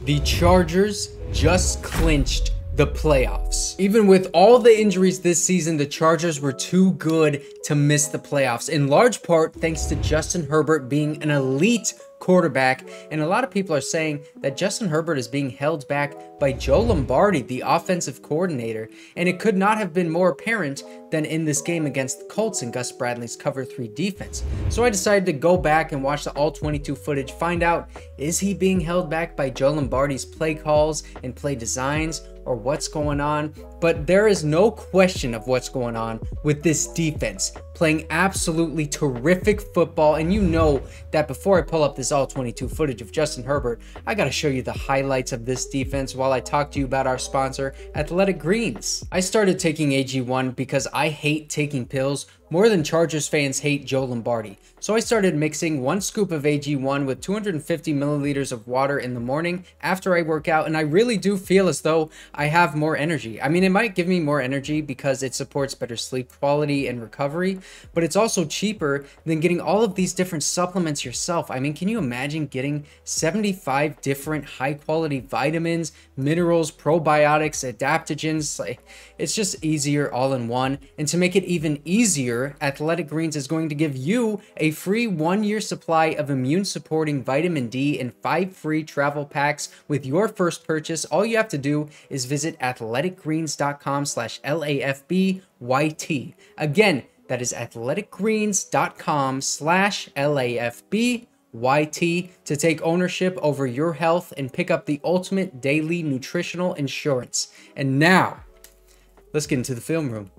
The Chargers just clinched the playoffs. Even with all the injuries this season, the Chargers were too good to miss the playoffs, in large part thanks to Justin Herbert being an elite quarterback. And a lot of people are saying that Justin Herbert is being held back by Joe Lombardi, the offensive coordinator, and it could not have been more apparent than in this game against the Colts and Gus Bradley's cover 3 defense. So I decided to go back and watch the all 22 footage, find out, is he being held back by Joe Lombardi's play calls and play designs, or what's going on? But there is no question of what's going on with this defense, playing absolutely terrific football. And you know that before I pull up this all 22 footage of Justin Herbert, I got to show you the highlights of this defense while I talk to you about our sponsor, Athletic Greens. I started taking AG1 because I hate taking pills more than Chargers fans hate Joe Lombardi. So I started mixing 1 scoop of AG1 with 250 milliliters of water in the morning after I work out, and I really do feel as though I have more energy. I mean, it might give me more energy because it supports better sleep quality and recovery, but it's also cheaper than getting all of these different supplements yourself. I mean, can you imagine getting 75 different high quality vitamins, minerals, probiotics, adaptogens? Like, it's just easier all in one. And to make it even easier, Athletic Greens is going to give you a free 1-year supply of immune supporting vitamin D and 5 free travel packs with your first purchase. All you have to do is visit athleticgreens.com/LAFBYT. Again, that is athleticgreens.com/LAFBYT to take ownership over your health and pick up the ultimate daily nutritional insurance. And now, let's get into the film room.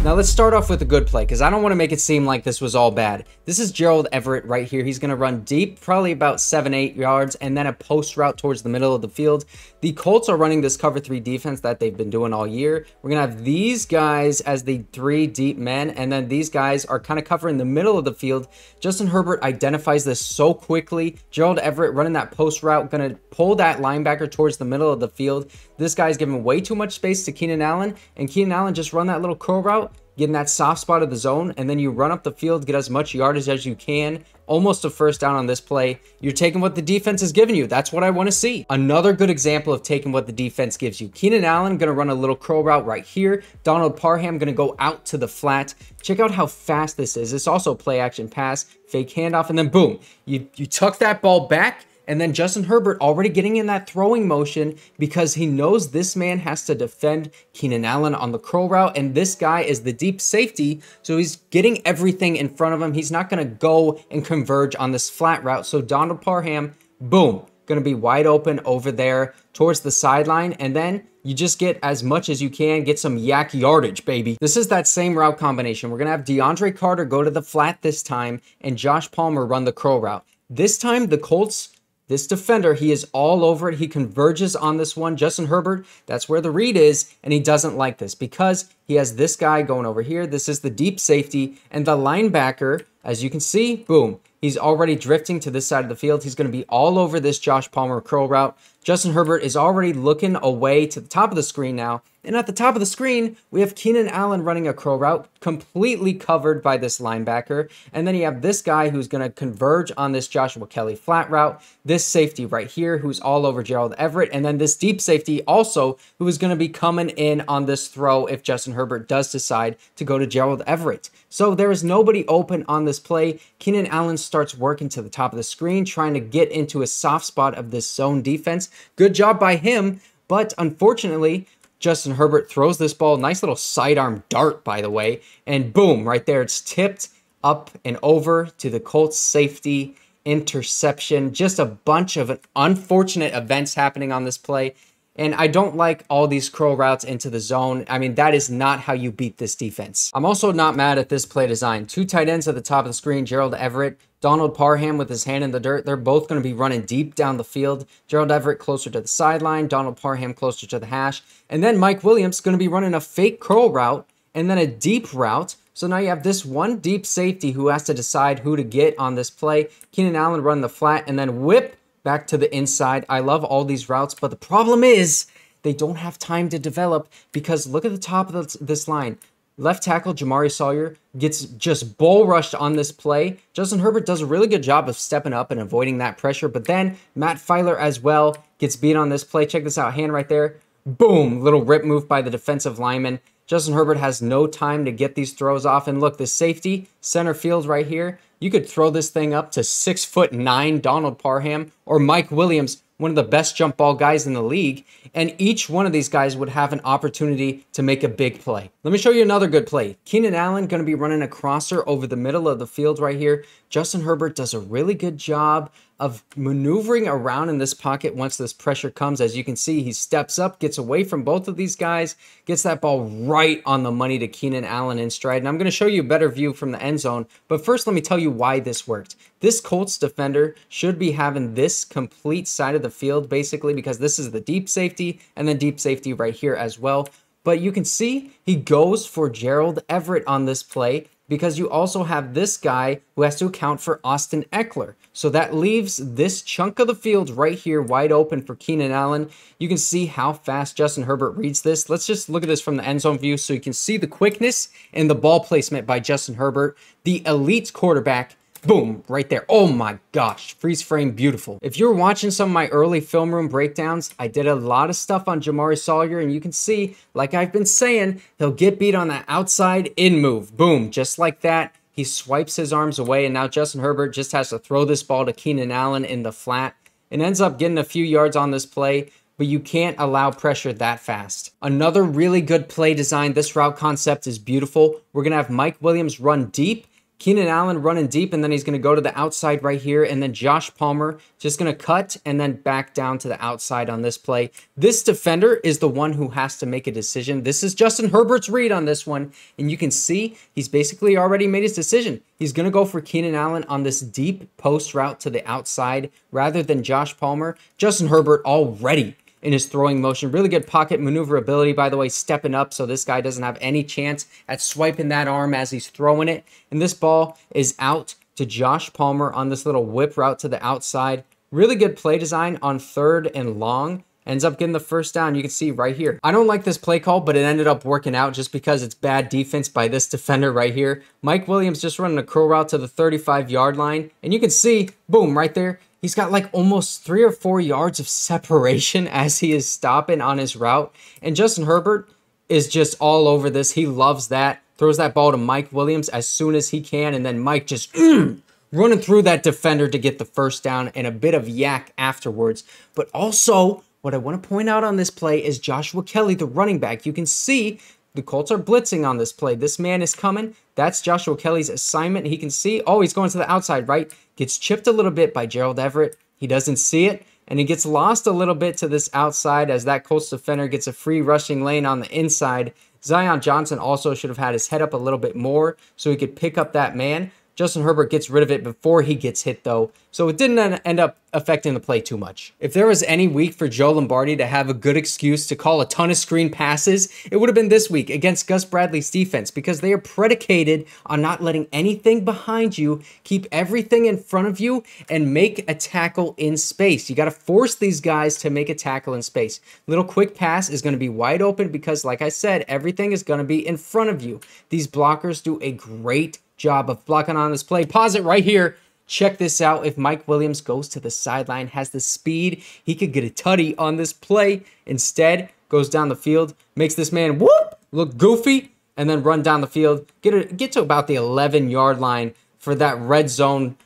Now let's start off with a good play, because I don't want to make it seem like this was all bad. This is Gerald Everett right here. He's going to run deep, probably about 7-8 yards, and then a post route towards the middle of the field. The Colts are running this cover 3 defense that they've been doing all year. We're going to have these guys as the 3 deep men, and then these guys are kind of covering the middle of the field. Justin Herbert identifies this so quickly. Gerald Everett running that post route, going to pull that linebacker towards the middle of the field. This guy's giving way too much space to Keenan Allen, and Keenan Allen just run that little curl route, get in that soft spot of the zone, and then you run up the field, get as much yardage as you can. Almost a first down on this play. You're taking what the defense is giving you. That's what I want to see. Another good example of taking what the defense gives you. Keenan Allen going to run a little curl route right here. Donald Parham going to go out to the flat. Check out how fast this is. It's also play action pass, fake handoff, and then boom. You tuck that ball back. And then Justin Herbert already getting in that throwing motion because he knows this man has to defend Keenan Allen on the curl route. And this guy is the deep safety, so he's getting everything in front of him. He's not going to go and converge on this flat route. So Donald Parham, boom, going to be wide open over there towards the sideline. And then you just get as much as you can, get some yak yardage, baby. This is that same route combination. We're going to have DeAndre Carter go to the flat this time and Josh Palmer run the curl route. This time, the Colts, this defender, he is all over it. He converges on this one. Justin Herbert, that's where the read is, and he doesn't like this because he has this guy going over here. This is the deep safety, and the linebacker, as you can see, boom, he's already drifting to this side of the field. He's going to be all over this Josh Palmer curl route. Justin Herbert is already looking away to the top of the screen now. And at the top of the screen, we have Keenan Allen running a curl route, completely covered by this linebacker. And then you have this guy who's going to converge on this Joshua Kelly flat route. This safety right here who's all over Gerald Everett. And then this deep safety also who is going to be coming in on this throw if Justin Herbert does decide to go to Gerald Everett. So there is nobody open on this play. Keenan Allen starts working to the top of the screen, trying to get into a soft spot of this zone defense. Good job by him, but unfortunately, Justin Herbert throws this ball, nice little sidearm dart, by the way, and boom, right there, it's tipped up and over to the Colts safety, interception. Just a bunch of unfortunate events happening on this play. And I don't like all these curl routes into the zone. I mean, that is not how you beat this defense. I'm also not mad at this play design. 2 tight ends at the top of the screen, Gerald Everett, Donald Parham with his hand in the dirt. They're both going to be running deep down the field. Gerald Everett closer to the sideline, Donald Parham closer to the hash. And then Mike Williams going to be running a fake curl route and then a deep route. So now you have this one deep safety who has to decide who to get on this play. Keenan Allen run the flat and then whip back to the inside. I love all these routes, but the problem is they don't have time to develop because look at the top of this line. Left tackle Jamari Sawyer gets just bull rushed on this play. Justin Herbert does a really good job of stepping up and avoiding that pressure, but then Matt Filer as well gets beat on this play. Check this out, hand right there. Boom, little rip move by the defensive lineman. Justin Herbert has no time to get these throws off. And look, the safety, center field right here, you could throw this thing up to 6'9" Donald Parham or Mike Williams, one of the best jump ball guys in the league, and each one of these guys would have an opportunity to make a big play. Let me show you another good play. Keenan Allen going to be running a crosser over the middle of the field right here. Justin Herbert does a really good job of maneuvering around in this pocket once this pressure comes. As you can see, he steps up, gets away from both of these guys, gets that ball right on the money to Keenan Allen in stride. And I'm going to show you a better view from the end zone. But first, let me tell you why this worked. This Colts defender should be having this complete side of the field, basically, because this is the deep safety and then deep safety right here as well. But you can see he goes for Gerald Everett on this play because you also have this guy who has to account for Austin Ekeler. So that leaves this chunk of the field right here wide open for Keenan Allen. You can see how fast Justin Herbert reads this. Let's just look at this from the end zone view so you can see the quickness and the ball placement by Justin Herbert, the elite quarterback. Boom, right there. Oh my gosh, freeze frame, beautiful. If you're watching some of my early film room breakdowns, I did a lot of stuff on Jamari Sawyer, and you can see, like I've been saying, he'll get beat on that outside in move. Boom, just like that. He swipes his arms away, and now Justin Herbert just has to throw this ball to Keenan Allen in the flat. It ends up getting a few yards on this play, but you can't allow pressure that fast. Another really good play design. This route concept is beautiful. We're going to have Mike Williams run deep, Keenan Allen running deep, and then he's going to go to the outside right here, and then Josh Palmer just going to cut and then back down to the outside on this play. This defender is the one who has to make a decision. This is Justin Herbert's read on this one, and you can see he's basically already made his decision. He's going to go for Keenan Allen on this deep post route to the outside rather than Josh Palmer. Justin Herbert already in his throwing motion. Really good pocket maneuverability, by the way, stepping up so this guy doesn't have any chance at swiping that arm as he's throwing it. And this ball is out to Josh Palmer on this little whip route to the outside. Really good play design on 3rd and long. Ends up getting the first down. You can see right here. I don't like this play call, but it ended up working out just because it's bad defense by this defender right here. Mike Williams just running a curl route to the 35-yard line. And you can see, boom, right there. He's got like almost 3 or 4 yards of separation as he is stopping on his route. And Justin Herbert is just all over this. He loves that. Throws that ball to Mike Williams as soon as he can. And then Mike just running through that defender to get the first down and a bit of yak afterwards. But also, what I want to point out on this play is Joshua Kelly, the running back. You can see the Colts are blitzing on this play. This man is coming. That's Joshua Kelly's assignment. He can see, oh, he's going to the outside, right? Gets chipped a little bit by Gerald Everett. He doesn't see it, and he gets lost a little bit to this outside as that Colts defender gets a free rushing lane on the inside. Zion Johnson also should have had his head up a little bit more so he could pick up that man. Justin Herbert gets rid of it before he gets hit, though, so it didn't end up affecting the play too much. If there was any week for Joe Lombardi to have a good excuse to call a ton of screen passes, it would have been this week against Gus Bradley's defense because they are predicated on not letting anything behind you, keep everything in front of you, and make a tackle in space. You got to force these guys to make a tackle in space. Little quick pass is going to be wide open because, like I said, everything is going to be in front of you. These blockers do a great job of blocking on this play. Pause it right here. Check this out. If Mike Williams goes to the sideline, has the speed, he could get a tutty on this play. Instead, goes down the field, makes this man whoop, look goofy, and then run down the field. Get to about the 11-yard line for that red zone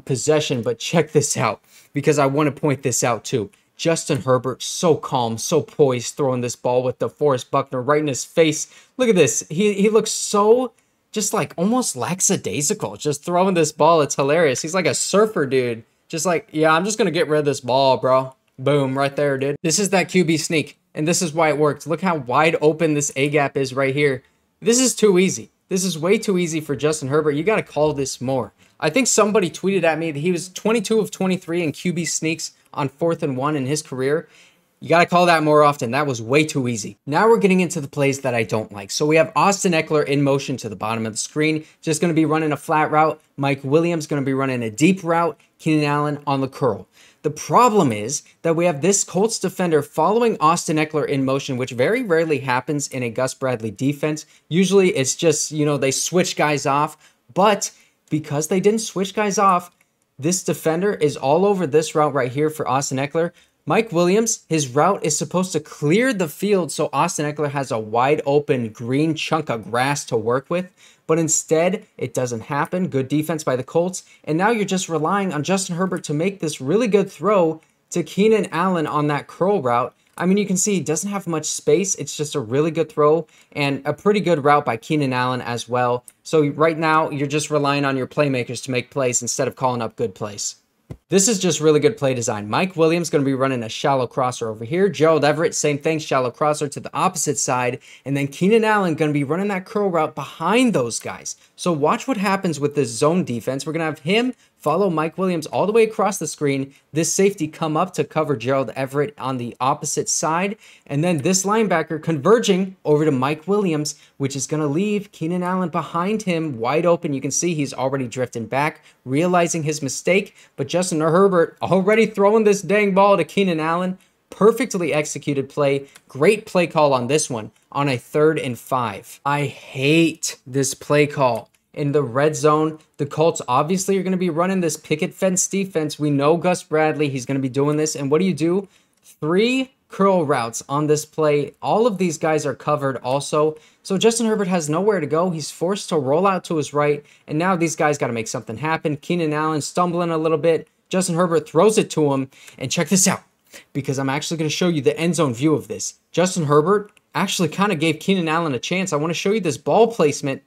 possession. But check this out because I want to point this out too. Justin Herbert, so calm, so poised, throwing this ball with DeForest Buckner right in his face. Look at this. He looks so just like almost lackadaisical, just throwing this ball. It's hilarious. He's like a surfer, dude. Just like, yeah, I'm just going to get rid of this ball, bro. Boom, right there, dude. This is that QB sneak, and this is why it worked. Look how wide open this A-gap is right here. This is too easy. This is way too easy for Justin Herbert. You got to call this more. I think somebody tweeted at me that he was 22 of 23 in QB sneaks on 4th and 1 in his career. You got to call that more often. That was way too easy. Now we're getting into the plays that I don't like. So we have Austin Ekeler in motion to the bottom of the screen. Just going to be running a flat route. Mike Williams going to be running a deep route. Keenan Allen on the curl. The problem is that we have this Colts defender following Austin Ekeler in motion, which very rarely happens in a Gus Bradley defense. Usually it's just, they switch guys off. But because they didn't switch guys off, this defender is all over this route right here for Austin Ekeler. Mike Williams, his route is supposed to clear the field so Austin Ekeler has a wide open green chunk of grass to work with. But instead, it doesn't happen. Good defense by the Colts. And now you're just relying on Justin Herbert to make this really good throw to Keenan Allen on that curl route. I mean, you can see he doesn't have much space. It's just a really good throw and a pretty good route by Keenan Allen as well. So right now, you're just relying on your playmakers to make plays instead of calling up good plays. This is just really good play design. Mike Williams going to be running a shallow crosser over here. Gerald Everett, same thing, shallow crosser to the opposite side. And then Keenan Allen going to be running that curl route behind those guys. So watch what happens with this zone defense. We're going to have him follow Mike Williams all the way across the screen. This safety come up to cover Gerald Everett on the opposite side. And then this linebacker converging over to Mike Williams, which is going to leave Keenan Allen behind him wide open. You can see he's already drifting back, realizing his mistake. But Justin Herbert already throwing this dang ball to Keenan Allen. Perfectly executed play. Great play call on this one on a 3rd and 5. I hate this play call. In the red zone, the Colts obviously are going to be running this picket fence defense. We know Gus Bradley, he's going to be doing this. And what do? 3 curl routes on this play. All of these guys are covered also. So Justin Herbert has nowhere to go. He's forced to roll out to his right. And now these guys got to make something happen. Keenan Allen stumbling a little bit. Justin Herbert throws it to him. And check this out, because I'm actually going to show you the end zone view of this. Justin Herbert actually kind of gave Keenan Allen a chance. I want to show you this ball placement.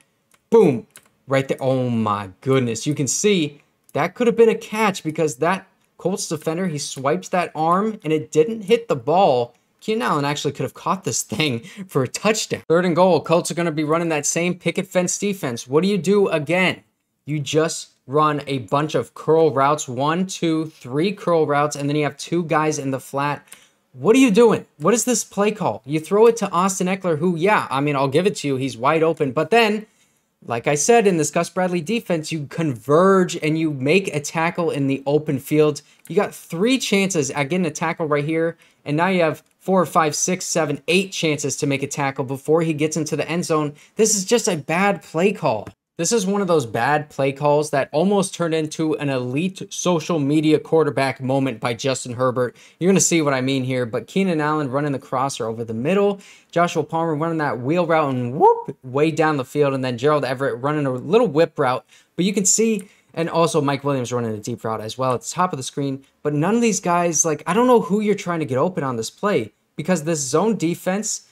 Boom. Right there. Oh my goodness. You can see that could have been a catch because that Colts defender, he swipes that arm and it didn't hit the ball. Keenan Allen actually could have caught this thing for a touchdown. 3rd and goal. Colts are going to be running that same picket fence defense. What do again? You just run a bunch of curl routes. 1, 2, 3 curl routes. And then you have 2 guys in the flat. What are you doing? What is this play call? You throw it to Austin Ekeler, who, yeah, I mean, I'll give it to you. He's wide open. But then, like I said, in this Gus Bradley defense, you converge and you make a tackle in the open field. You got 3 chances at getting a tackle right here. And now you have 4, 5, 6, 7, 8 chances to make a tackle before he gets into the end zone. This is just a bad play call. This is one of those bad play calls that almost turned into an elite social media quarterback moment by Justin Herbert. You're going to see what I mean here, but Keenan Allen running the crosser over the middle, Joshua Palmer running that wheel route and whoop, way down the field, and then Gerald Everett running a little whip route. But you can see, and also Mike Williams running a deep route as well at the top of the screen. But none of these guys, I don't know who you're trying to get open on this play, because this zone defense,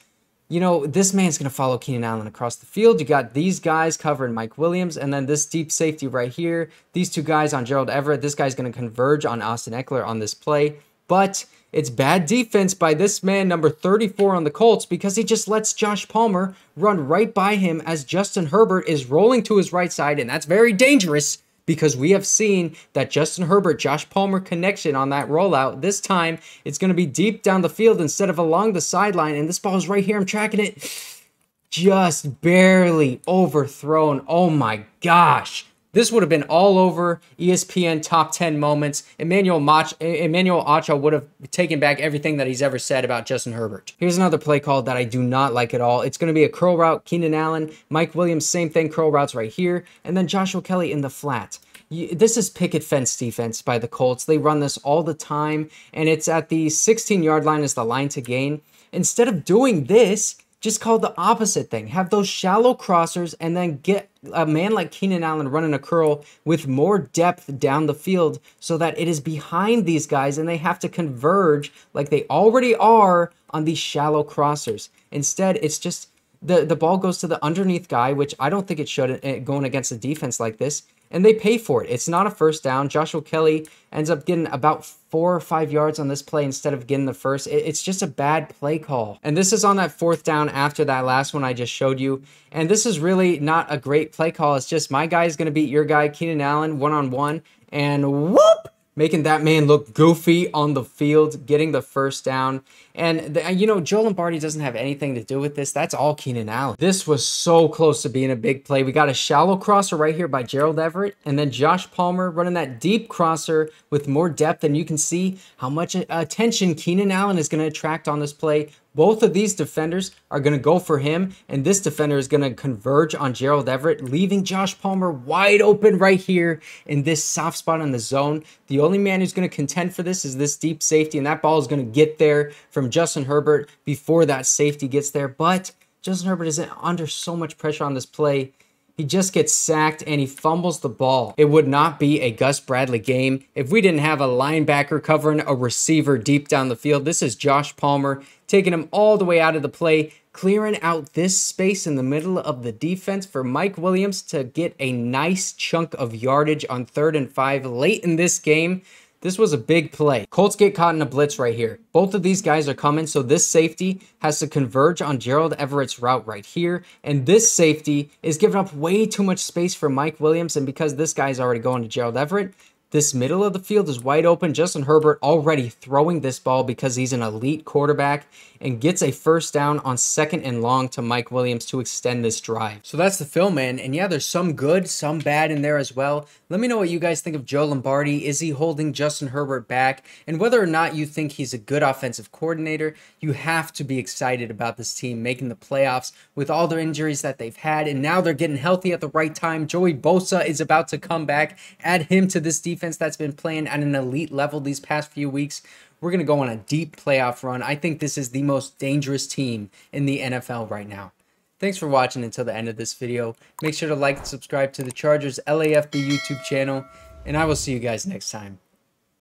this man's going to follow Keenan Allen across the field. You got these guys covering Mike Williams, and then this deep safety right here. These 2 guys on Gerald Everett. This guy's going to converge on Austin Ekeler on this play. But it's bad defense by this man, number 34 on the Colts, because he just lets Josh Palmer run right by him as Justin Herbert is rolling to his right side, and that's very dangerous. Because we have seen that Justin Herbert, Josh Palmer connection on that rollout. This time, it's going to be deep down the field instead of along the sideline. And this ball is right here. I'm tracking it. Just barely overthrown. Oh my gosh. This would have been all over ESPN top 10 moments. Emmanuel Acho would have taken back everything that he's ever said about Justin Herbert. Here's another play call that I do not like at all. It's going to be a curl route. Keenan Allen, Mike Williams, same thing, curl routes right here. And then Joshua Kelly in the flat. This is picket fence defense by the Colts. They run this all the time, and it's at the 16-yard line is the line to gain. Instead of doing this, just call the opposite thing. Have those shallow crossers and then get a man like Keenan Allen running a curl with more depth down the field so that it is behind these guys and they have to converge like they already are on these shallow crossers. Instead, it's just the ball goes to the underneath guy, which I don't think it should going against a defense like this. And they pay for it. It's not a first down. Joshua Kelly ends up getting about 4 or 5 yards on this play instead of getting the first. It's just a bad play call. And this is on that 4th down after that last one I just showed you. And this is really not a great play call. It's just my guy is going to beat your guy, Keenan Allen, one-on-one. And whoop! making that man look goofy on the field, getting the first down. And, you know, Joe Lombardi doesn't have anything to do with this. That's all Keenan Allen. This was so close to being a big play. We got a shallow crosser right here by Gerald Everett, and then Josh Palmer running that deep crosser with more depth. And you can see how much attention Keenan Allen is going to attract on this play. Both of these defenders are going to go for him, and this defender is going to converge on Gerald Everett, leaving Josh Palmer wide open right here in this soft spot in the zone. The only man who's going to contend for this is this deep safety, and that ball is going to get there from Justin Herbert before that safety gets there. But Justin Herbert is under so much pressure on this play. He just gets sacked and he fumbles the ball. It would not be a Gus Bradley game if we didn't have a linebacker covering a receiver deep down the field. This is Josh Palmer taking him all the way out of the play, clearing out this space in the middle of the defense for Mike Williams to get a nice chunk of yardage on 3rd and 5 late in this game. This was a big play. Colts get caught in a blitz right here. Both of these guys are coming, so this safety has to converge on Gerald Everett's route right here. And this safety is giving up way too much space for Mike Williams. And because this guy's already going to Gerald Everett, this middle of the field is wide open. Justin Herbert already throwing this ball because he's an elite quarterback and gets a first down on 2nd and long to Mike Williams to extend this drive. So that's the film, man. And yeah, there's some good, some bad in there as well. Let me know what you guys think of Joe Lombardi. Is he holding Justin Herbert back? And whether or not you think he's a good offensive coordinator, you have to be excited about this team making the playoffs with all the injuries that they've had. And now they're getting healthy at the right time. Joey Bosa is about to come back. Add him to this defense that's been playing at an elite level these past few weeks. We're going to go on a deep playoff run. I think this is the most dangerous team in the NFL right now. Thanks for watching until the end of this video. Make sure to like and subscribe to the Chargers LAFB YouTube channel, and I will see you guys next time.